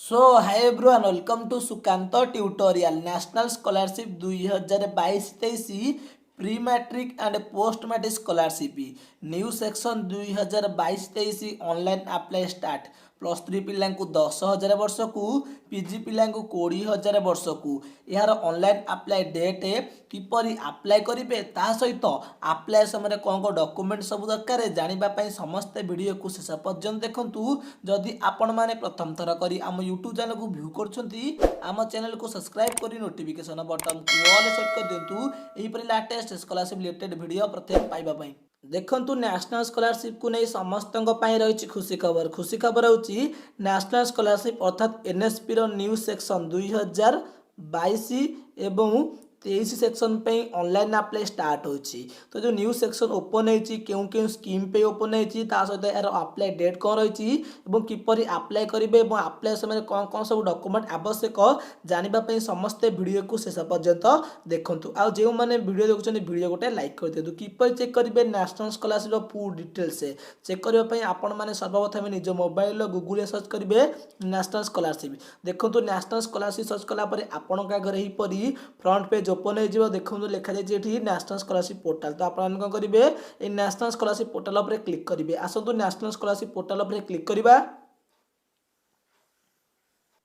So hi everyone welcome to Sukant tutorial national scholarship 2022-23 pre matric and post matric scholarship new section 2022-23 online apply start +3 पिला 10,000 वर्ष को PG पिला 20,000 वर्ष को यार ऑनलाइन अप्लाई डेट किपरि अप्लाई करेंगे ता सहित अप्लाई समय कौन कौन डॉक्यूमेंट सब दरकार जानापी समस्त वीडियो को शेष पर्यंत देखूँ। जदि आपण मैंने प्रथम थर करी आम यूट्यूब चैनल को व्यू कर चैनल को सब्सक्राइब कर नोटिफिकेशन बटन को ऑल सेट कर दिंतु यहीपरि लेटेस्ट स्कॉलरशिप रिलेटेड वीडियो प्रथम पाइबा देखंतु नेशनल स्कॉलरशिप को नहीं समस्त रही खुशी खबर होची नेशनल स्कॉलरशिप अर्थात एनएसपी रो न्यू सेक्शन 2022 एवं 23 सेक्शन पे ऑनलाइन अप्लाई स्टार्ट होची। तो जो न्यू सेक्शन ओपन होची केउ केउ स्कीम पे ओपन होची ता सहित यार अप्लाई डेट कौन रही एवं किपरि अप्लाई करेंगे और अप्लाई समय कौन कौन सब डॉक्यूमेंट आवश्यक जानापी समस्ते वीडियो को शेष पर्यंत देखंतु। आ जो मैंने वीडियो देखुछन वीडियो गोटे लाइक कर दियंतु। किपरि चेक करेंगे national scholarship full details check करने आपण मैंने सर्वप्रथम निज मोबाइल गूगल सर्च करेंगे नेशनल स्कॉलरशिप देखंतु। नेशनल स्कॉलरशिप सर्च कलापर आपण आगे यहीपरि फ्रंट पेज ओपन हो देखो लिखा जाए नेशनल स्कॉलरशिप पोर्टाल। तो आप कौन करेंगे ये नेशनल स्कॉलरशिप पोर्टाल पर क्लिक करेंगे। आसतु नेशनल स्कॉलरशिप पोर्टाल पर क्लिक करवा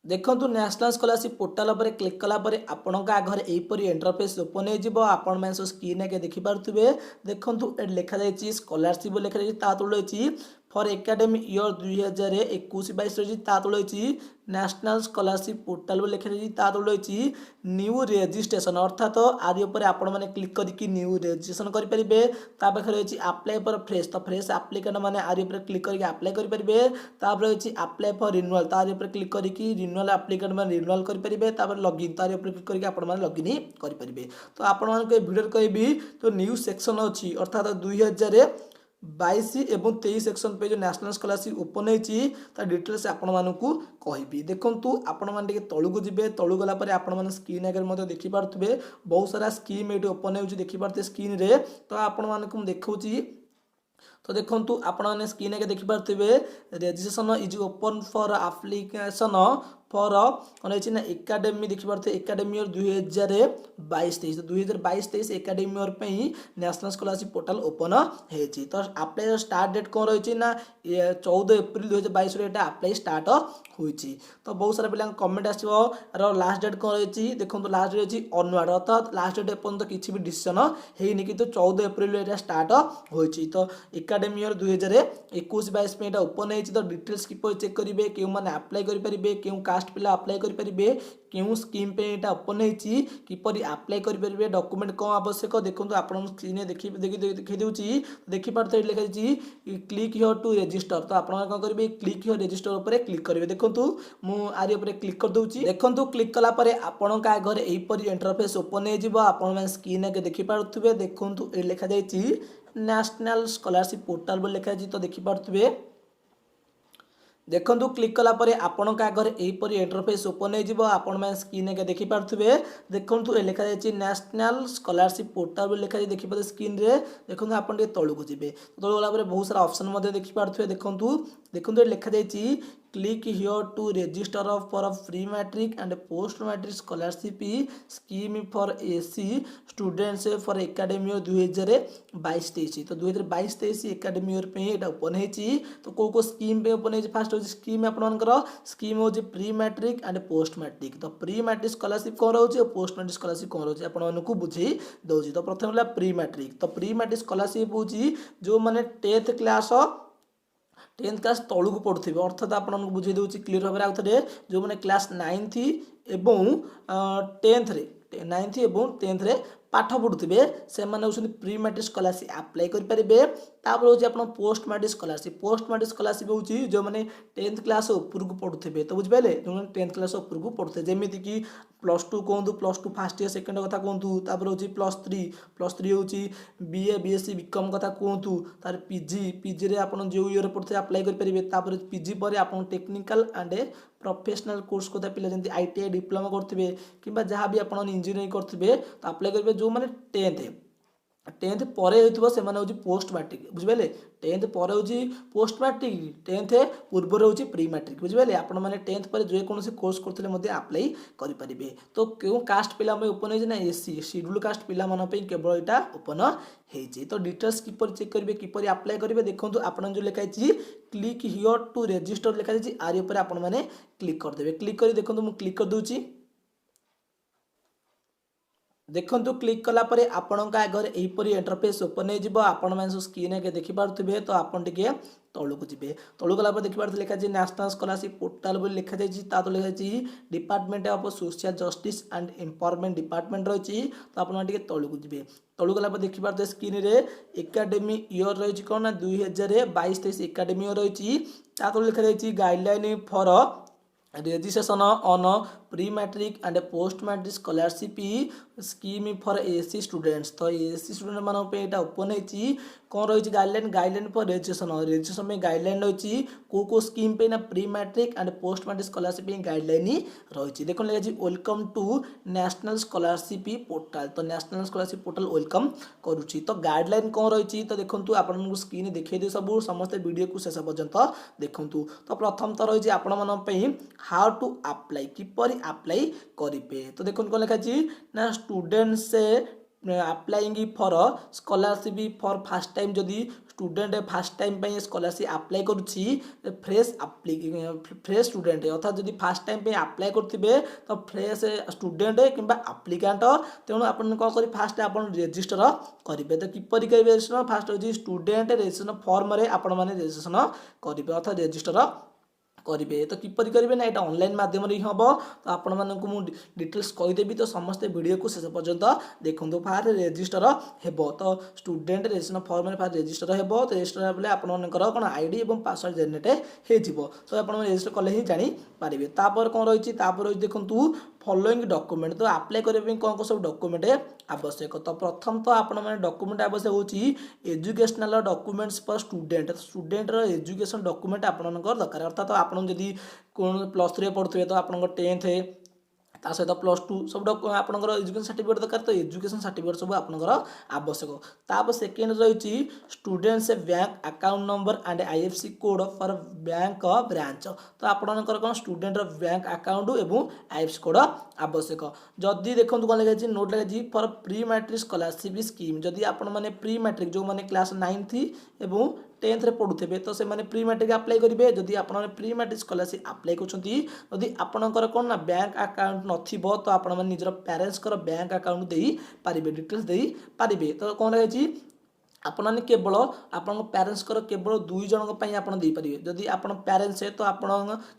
देखो नेशनल स्कॉलरशिप पोर्टाल पर क्लिक कलापर आपण आगे यहीपरि इंटरफेस ओपन हो स्क्रीन आगे देखिपे देखो लिखा जाए स्कॉलरशिप लिखा जाए तले फॉर एकेडमिक ईयर 2021-22 रही तले नेशनल स्कॉलरशिप पोर्टाल लिखा जाए तले न्यू रजिस्ट्रेशन अर्थात आदि आपण मैंने क्लिक करके न्यू रजिस्ट्रेशन करेंगे। पाखे रही अप्लाई फॉर फ्रेश तो फ्रेश आप्लिकेंट मैंने आदि क्लिक करके अप्लाई करेंगे। रही अप्लाई फॉर रिन्यूअल तो आदि क्लिक करके रिन्यूअल आप्लिकेंट मैंने रिन्यूअल करेंगे। लॉगिन तो आदि क्लिक करके आपण मैंने लॉगिन करेंगे। तो आपण मान भिडियो कहबी तो न्यू सेक्शन अच्छी अर्थात 2022 एवं 23 सेक्शन पे जो नेशनल स्कॉलरशिप ओपन होता डिटेल्स आपण मानकू कहबी। देखंतु आपण मान टिके तळुको जिबे तळु गला परे आपण मान स्क्रीन आगे मध्ये देखि पारथुबे बहुत सारा स्कीम एटी ओपन होउची देखि पारते स्क्रीन रे। तो आपण मानकू देखौची तो देखंतु आपण माने स्क्रीन आगे देखि पारथुबे registration is open for application for कौन है एकाडेमी देखिए एकाडेमी ईयर 2022-23 तो 2022-23 एकाडेमी ईयर पे नेशनल स्कॉलरशिप पोर्टाल ओपन होती। तो अप्लाई स्टार्ट डेट कौन रही ना 14 एप्रिल 2022 अप्लाई स्टार्ट होती। तो बहुत सारा पिला कमेंट आसो लास्ट डेट कौन रही देखो लास्ट डेट रही अनवार्ड अर्थात लास्ट डेट एपर्तंत किसी भी डिसीजन होनी कि 14 एप्रिल स्टार्ट होती। तो एकाडेमी ईयर 2021-22 पे ओपन होती। तो डिटेल्स किपर चेक करेंगे क्यों मैंने अप्लाई करेंगे क्यों कास्ट पिला अप्लाई करेंगे क्यों स्कीम पे यहाँ ओपन होती किपरि अप्लाई करेंगे डॉक्यूमेंट कौन आवश्यक देखो आप स्क्रीन देखी दूसरी देखिपारे लिखा जाए क्लिक हियर टू रजिस्टर। तो आप कौन करेंगे क्लिक हियर रजिस्टर उपर क्लिक करेंगे। देखो मुझे क्लिक कर दूसरी देखो क्लिक कलापर आपण आगे यहीपरि इंटरफेस ओपन हो स्क्रीन आगे देखिपे देखो ये लिखा जाए नेशनल स्कॉलरशिप पोर्टाल लिखा जाए। तो देखिपे देखो क्लिक कलापर आपण आगे यहीपरि इंटरफेस ओपन हो स्क्रीन आगे देखिपे देखो लिखा जाए नेशनल स्कॉलरशिप पोर्टाल लिखा जाए देखिए स्क्रीन रे। देखो आप तौक जी तौक गला बहुत सारा ऑप्शन देखिपे देखो लिखा जाए click here to register for pre matric and post matric scholarship scheme for SC students for academy year 2022-23। तो 2022-23 एकेडमी ईयर पे ये ओपन होती। तो कौ स्कीम पे ओपन होती फास्ट होची स्कीम आपनकर स्कीम होची pre matric and post matric. तो प्री मैट्रिक स्कॉलरशिप कौन रोचे और पोस्ट मैट्रिक स्कॉलरशिप कौन रोचे आपण मानकू बुझी दउची। तो प्रथम प्री मैट्रिक तो प्री मैट्रिक स्कॉलरशिप होची जो माने 10th क्लास तौक पढ़ुवे अर्थात आपको बुझे दूसरी क्लीयर भाव आउ थे जो मैंने क्लास 9th एवं 10th रे 9th एवं 10th रे पाठ पढ़ुवे से प्री मैट्रिक स्कॉलरशिप अप्लाई करेंगे। तापर हूँ आप पोस्ट मैट्रिक स्कॉलरशिप हूँ जो मैंने 10th क्लास उपरकू पढ़ुवे। तो बुझिपारे जो 10th क्लास उपरकू पढ़ुवे जमीती कि +2 कहतु +2 फास्ट ईयर सेकेंड कथा कहतु तापर हूँ +3 हूँ BA BSc BCom कथा कहतु तार पीजी रे आप जो ईयर पढ़ते अप्लाई करेंगे। पीजी पर आप टेक्निकल एंड प्रोफेशनल कोर्स कथा पिला जमी ITI डिप्लोमा करेंगे कि जहाँ भी आप इंजीनियरिंग करेंगे तो अप्लाई करेंगे जो मैंने 10th टेन्थ ପରେ ହେଉଥିବ ସେମାନେ ହେଉଛି ପୋଷ୍ଟ ମାଟ୍ରିକ ବୁଝିପାରିଲେ। टेन्थ ପରେ ହେଉଛି ପୋଷ୍ଟ ମାଟ୍ରିକ, टेन्थ ପୂର୍ବରୁ ହେଉଛି ପ୍ରି ମାଟ୍ରିକ ବୁଝିପାରିଲେ। ଆପଣମାନେ टेन्थ ପରେ ଯେକୌଣସି କୋର୍ସ କରୁଥିଲେ ମଧ୍ୟ ଆପ୍ଲାଇ କରିପାରିବେ। ତ କେଉଁ କାଷ୍ଟ ପିଲା ପାଇଁ ଓପନ୍ ହେଇଛି ନା ଏସସି ସିଡ୍ୟୁଲ୍ କାଷ୍ଟ ପିଲାମାନଙ୍କ ପାଇଁ କେବଳ ଏଇଟା ଓପନ୍ ହେଇଛି। ତ ଡିଟେଲ୍ସ କିପରି ଚେକ୍ କରିବେ କିପରି ଆପ୍ଲାଏ କରିବେ ଦେଖନ୍ତୁ ଆପଣ ଯେଉଁ ଲେଖା ହେଇଛି କ୍ଲିକ୍ ହିଅର୍ ଟୁ ରେଜିଷ୍ଟର ଲେଖାଯାଇଛି ଆରି ଉପରେ ଆପଣମାନେ କ୍ଲିକ୍ କରିଦେବେ। କ୍ଲିକ୍ କରି ଦେଖନ୍ତୁ ମୁଁ କ୍ଲିକ୍ କରିଦେଉଛି। देखो क्लिक कलापर आपण आगे यहीपरी इंटरफेस ओपन हो आपण मैंने स्क्रीन के देखिपे। तो आपड़ टे तौक जी तौक गला देखिए लिखा नेशनल स्कॉलरशिप पोर्टाल लिखा जाता तो लिखा department of social justice and empowerment department रही। तो आपड़ तौक जी तौक गला देखिए स्क्रीन रे एकाडेमी इयर रही कौन ना 2022-23 एकाडेमी इयर रही। लिखा जाइए guideline for registration on pre matric and post matric scholarship scheme for SC students. तो एससी स्टूडेंट मानक यहाँ ओपन होती कौन रही गाइडलाइन गाइडलाइन फॉर रजिस्ट्रेशन में गाइडलाइन रही को स्कीम पे ना pre matric and post matric scholarship guideline रही। देखो लिखा welcome to national scholarship portal. तो नेशनल स्कॉलरशिप पोर्टाल वेलकम करुच्ची। तो गाइडलाइन कौन रही तो देखो आपको स्क्रीन देखिए सब समस्त वीडियो को शेष पर्यंत देखूँ। तो प्रथम तो रही आपण मानी हाउ टू अप्लाई किपरि अप्लाई करेंगे। तो देखो कौन लिखा ना students applying for scholarship for fast time जदि स्टूडेंट फास्ट टाइम पे स्कॉलरशिप अप्लाई करुच्ची फ्रेश स्टूडेंट अर्थात जदि फास्ट टाइम पे अप्लाई करेंगे तो फ्रेश स्टूडेंट कि आप्लिकांट तेणु आप कौन कर फास्ट आप रजिस्टर करेंगे। तो किपरि करेंगे रजिस्टर फास्ट हो स्टूडेंट रजिस्ट्रेशन फॉर्म रे आपण मैंने रजिस्ट्रेशन करेंगे अर्थात रजिस्टर करेंगे। तो किपरि करेंगे ना यहाँ ऑनलाइन माध्यम ही हम। तो आपण मानक मुझे डिटेल्स कहीदेवी तो समस्ते वीडियो को शेष पर्यंत देखो। फास्ट रजिस्टर हेबो तो स्टूडेंट रजिस्ट्रेशन फॉर्म में फास्ट रजिस्टर हेबो। तो रजिस्टर हेल्ले आपंकर कौन आईडी और पासवर्ड जेनेट हो। तो आप रजिस्टर कले ही जानीपारे। तापर कौन रही देखूँ फॉलोइंग डॉक्यूमेंट। तो अप्लाई करने कौन सब डॉक्यूमेंट आवश्यक। तो प्रथम तो आपण मैंने डॉक्यूमेंट आवश्यक होची educational documents for student. Student education document आपनकर दरकार अर्थात आप जदि कौन +3 पढ़ुए तो आप 10th ता सहित +2 सब आपंकर एजुकेशन सर्टिफिकेट दरकार। तो एजुकेशन सर्टिफिकेट सब आपंकर आवश्यक। तापर सेकेंड रही students bank account number and IFSC code for bank branch. तो आपंकर कौन स्टूडेंट बैंक अकाउंट एवं आईएफसी कोड आवश्यक। जदि देखो कौन लगे नोट लगे for pre matric scholarship scheme जदि आपण मैंने प्री मैट्रिक जो मैंने क्लास 9th एवं 10th रे पढ़ुथे तो से मैंने प्री मैट्रिक अप्लाई करेंगे। जदि आप प्री मैट्रिक स्कॉलरशिप अप्लाई कर आपणकर कौन ना बैंक अकाउंट नथिबो तो आपण मैंने निजर पेरेंट्स बैंक अकाउंट दे पारिबे डिटेल्स दे पारिबे। तो कौन रही आपने केवल आपण पेरेंट्स केवल 2 जन आप पारे। जदि आप पेरेंट्स है तो आप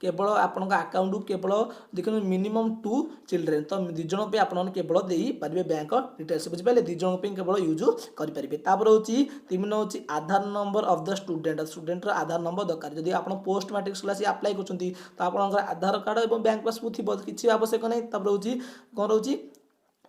केवल आपण अकाउंट केवल देखिए मिनिमम 2 चिल्ड्रेन। तो 2 जन पे आपने केवल दे पारे बैंक डिटेल्स बुझिपारे 2 जन पे केवल यूज करेंगे। तापर हूँ 3 हूँ Aadhaar number of the student. Student Aadhaar number दरकार जदि आप पोस्ट मैट्रिक स्कॉलरशिप अप्लाई कर तो आप आधार कार्ड और बैंक पासबुक थी किसी आवश्यक नहीं। तापर हूँ कौन रही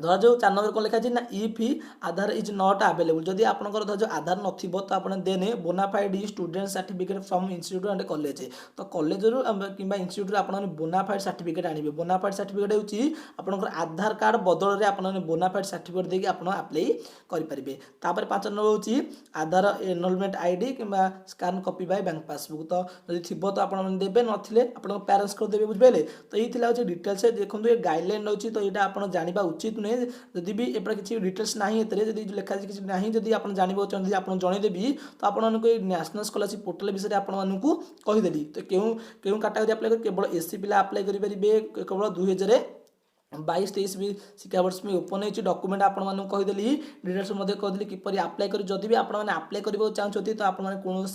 धर जो 4 नंबर कौन लिखा है ना if Aadhaar is not available जदि आपंकर धर जो आधार नथिबो तो आप देने bona fide student certificate from institute and college. तो कॉलेज कि इंस्टीट्यूट आप बोनाफाइड सर्टिफिकेट आने। बोनाफाइड सर्टिफिकेट होची आपंकर आधार कार्ड बदल में आप बोनाफाइड सर्टिफिकेट देके आप अप्लाई करेंगे। तापर 5 नंबर होची आधार एनरोलमेंट आईडी कि scan copy by bank passbook. तो जदि थी तो आप देवे नथिले आप पेरेंट्स को देवे बुझिपारे। तो ये हूँ डिटेल्स देखो ये गाइडलाइन रही। तो यहाँ आप जानवा उचित जदि भी एपटे किसी डिटेल्स ना जदि लिखा किसी ना जदि आप जानवा चाहते आप जनईदेवी तो आपको नेशनल स्कॉलरशिप पोर्टल विषय आपको कहीदेली। तो क्यों कैटेगरी अप्लाई केवल एससी पिला अप्लाई करेंगे केवल 2022-23 भी शिक्षावर्ष में ओपन होती डॉक्यूमेंट आपको कहीदेली डिटेल्स कहीदेली किपरि अप्लाई कर। जदि भी आपने अप्लाई करने चाहते तो आपने कौन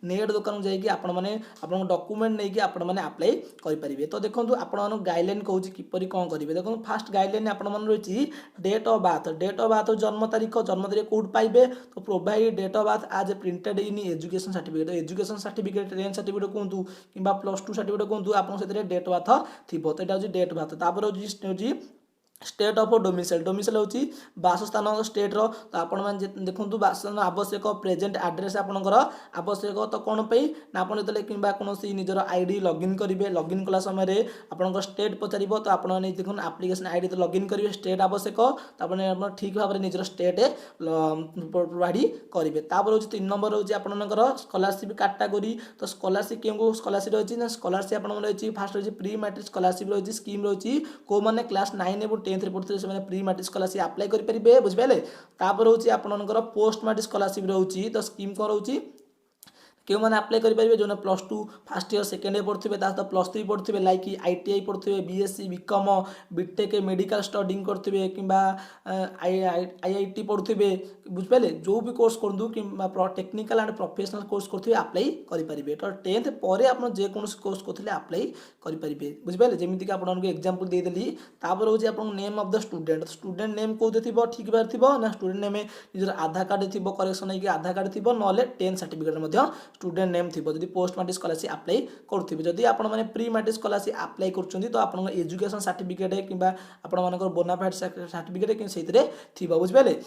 नेट दुकान जाकि आपने डॉक्यूमेंट नहीं आपने अप्लाई करेंगे। तो देखो आप गाइडलाइन कहूँ किपरि कौन करेंगे। देखो फास्ट गाइडलाइन आप रही डेट ऑफ बर्थ जन्म तारीख कौट पाइबे। तो प्रोवाइड डेट ऑफ बर्थ आज printed in education certificate. Education certificate 10th certificate कहूँ कि +2 सर्टिफिकेट कहूँ आप डेट ऑफ बर्थ थी। तो यहाँ date of birth. State of domicile domicile होची बासस्थान स्टेट रो तो आपण माने देखंतु बासस्थान आवश्यक प्रेजेंट एड्रेस आपनकर आवश्यक तो कोन पई ना आपण जतले किबा कोनोसी निजर आईडी लॉगिन करिवे लॉगिन कला समय रे आपनकर स्टेट पचारिबो तो आपण माने देखुन एप्लिकेशन आईडी तो लॉगिन करिवे स्टेट आवश्यक तो आपण ठीक भाबरे निजर स्टेट प्रोवाइड करिवे तापर होची 3 नंबर होची आपनकर स्कॉलरशिप कैटेगरी तो स्कॉलरशिप केगो स्कॉलरशिप रहची ना स्कॉलरशिप आपण रहची फर्स्ट रहची प्री मैट्रिक स्कॉलरशिप रहची स्कीम रहची को माने क्लास 9 एवं 10 रे पढ़ते से प्री मैट्रिक स्कॉलरशिप अप्लाई करि परिबे बुझिबेले तापर होची आपनकर पोस्ट मैट्रिक स्कॉलरशिप रहउची तो स्कीम को रहउची क्यों मैंने अप्लाई करेंगे जो +2 फर्स्ट ईयर सेकेंड ईयर पढ़ते सहित +3 पढ़ते लाइक ITI पढ़ते BSc BCom BTech medical studying करते कि IIT पढ़ते बुझिपारे जो भी कोर्स करूँ कि टेक्निकल एंड प्रोफेशनल कोर्स करते अप्लाई करेंगे तो 10th पर आप जेकोसी कोर्स करते अप्लाई करेंगे बुझिपारे जमीक आपको एग्जांपल देदेली तापर हूँ आप name of the student name कौन थी ठीक बार थी ना स्टूडेंट नेम निजर आधार कार्ड थी करेक्शन होगी आधार कार्ड थी ना 10th सर्टिफिकेट स्टूडेंट नेम थी जब पोस्ट मैट्रिक स्कॉलरशिप अप्लाई करुवे जदि आप प्री मैट्रिक स्कॉलरशिप अप्लाई कर तो आप एजुकेशन सर्टिफिकेट कि बोनाफाइड सर्टिफिकेट कि बुझिपारे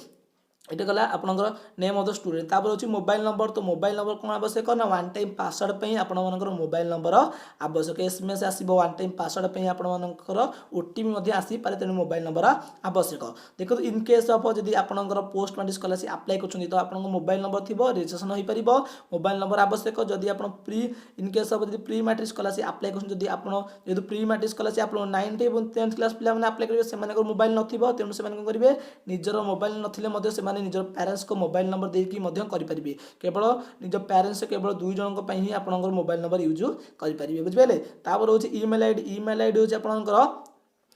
ये गला आपनकर नेम ऑफ द स्टूडेंट तापर होची मोबाइल नंबर तो मोबाइल नंबर कौन आवश्यक ना वन टाइम पासवर्ड पे आपनकर मोबाइल नंबर आवश्यक SMS आसीबो वन टाइम पासवर्ड पे आपनकर OTP मध्ये आसी पारे तेनु मोबाइल नंबर आवश्यक देखो इन केस ऑफ जदी आपनकर पोस्ट मैट्रिक स्कॉलरशिप अप्लाई करछन तो आपनकर मोबाइल नंबर थिबो रजिस्ट्रेशन होई परिबो मोबाइल नंबर आवश्यक जदी आपन प्री इन केस ऑफ जदी प्री मैट्रिक स्कॉलरशिप अप्लाई करछन जदी आपन जदी प्री मैट्रिक स्कॉलरशिप आपन 9th एवं 10th क्लास पिला माने अप्लाई करिवे से माने मोबाइल नथिबो तेनु से माने करिवे निजर मोबाइल नथिले मध्ये से माने निजर पेरेंट्स को मोबाइल नंबर देकी करेंगे केवल निज पेरेंट्स केवल 2 जन ही आप मोबाइल नंबर यूज करेंगे बुझिपारे तापर हूँ ईमेल आईडी हूँ आपंकर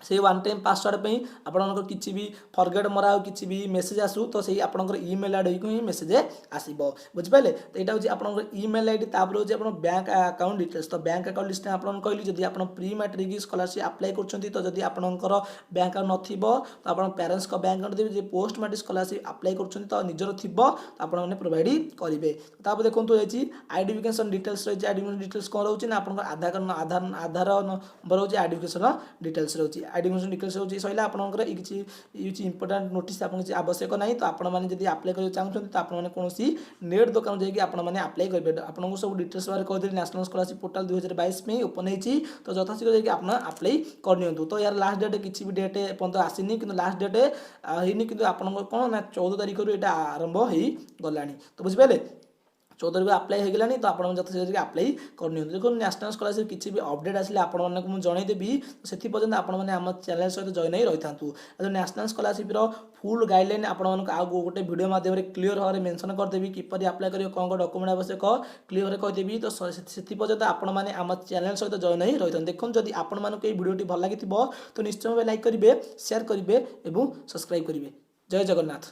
से वन टाइम पासवर्ड पे आपंकर किसी भी फरगेट मरा किसी भी मेसेज आसू तो सही आपंकर ईमेल आईडी को ही मेसेज आसब बुझिपारे तो यहाँ हूँ आपंकर ईमेल आईडी तापर हूँ आप बैंक अकाउंट डिटेल्स तो बैंक अकाउंट डिटेल्स आपन कहली जब आप प्री मैट्रिक स्कॉलरशिप अप्लाई कर तो जब आपंकर बैंक अकाउंट नथिबो तो आप पेरेंट्स को बैंक अकाउंट देवे पोस्ट मैट्रिक स्कॉलरशिप अप्लाई कर तो निजर थी तो आपने प्रोवाइड करेंगे तापर देखो ये आइडेंटिफिकेशन डिटेल्स रही आइडेंटिफिकेशन डिटेल्स कौन रोचे ना आप आधार कार्ड आधार नंबर हूँ आइडेंटिफिकेशन डिटेल्स रोचे आइडेंटिफिकेशन डिटेल्स होची सहिला आपनकर किछि इंपोर्टेंट नोटिस आपन किछि आवश्यक नाही तो आपण माने जदि अप्लाई करै चाहउछन तो आपण माने कोनोसी नेट दुकान जाई कि आपण माने अप्लाई करबे आपनको सब डिटेल्स बारे कह देली नेशनल स्कॉलरशिप पोर्टल 2022 में ओपन हेची तो यथाशीघ्र जाई कि आपण अप्लाई कर नियंतु तो यार लास्ट डेट किछि भी डेट पंत आसीनी किंतु लास्ट डेट हेनी किंतु आपनको कोन ना 14 तारिख रु एटा आरंभ हेई गलानी तो बुझ पाले 14 को अप्लाई हो गलानी तो आप जथाशीघ्र अप्लाई करनी देखो नेशनल स्कॉलरशिप किसी भी अपडेट आसिले आपण मानक मु जनईदेवी से पर्यंत आपण मैंने आम चैनल सहित जॉइन ही रही था नेशनल स्कॉलरशिप फुल गाइडलाइन आपण आउ गोटे वीडियो माध्यम क्लीयर भाव में मेंशन करदेवी किपर अप्लाई कर कौन डॉक्यूमेंट आवश्यक क्लीयर भाव कहीदेवी तो से पर्यंत आपण मैंने आम चैनल सहित जॉइन ही रही था देखो जदि आपण मानक ये वीडियो भल लगी तो निश्चय भाव लाइक करेंगे शेयर करेंगे और सब्सक्राइब करेंगे जय जगन्नाथ।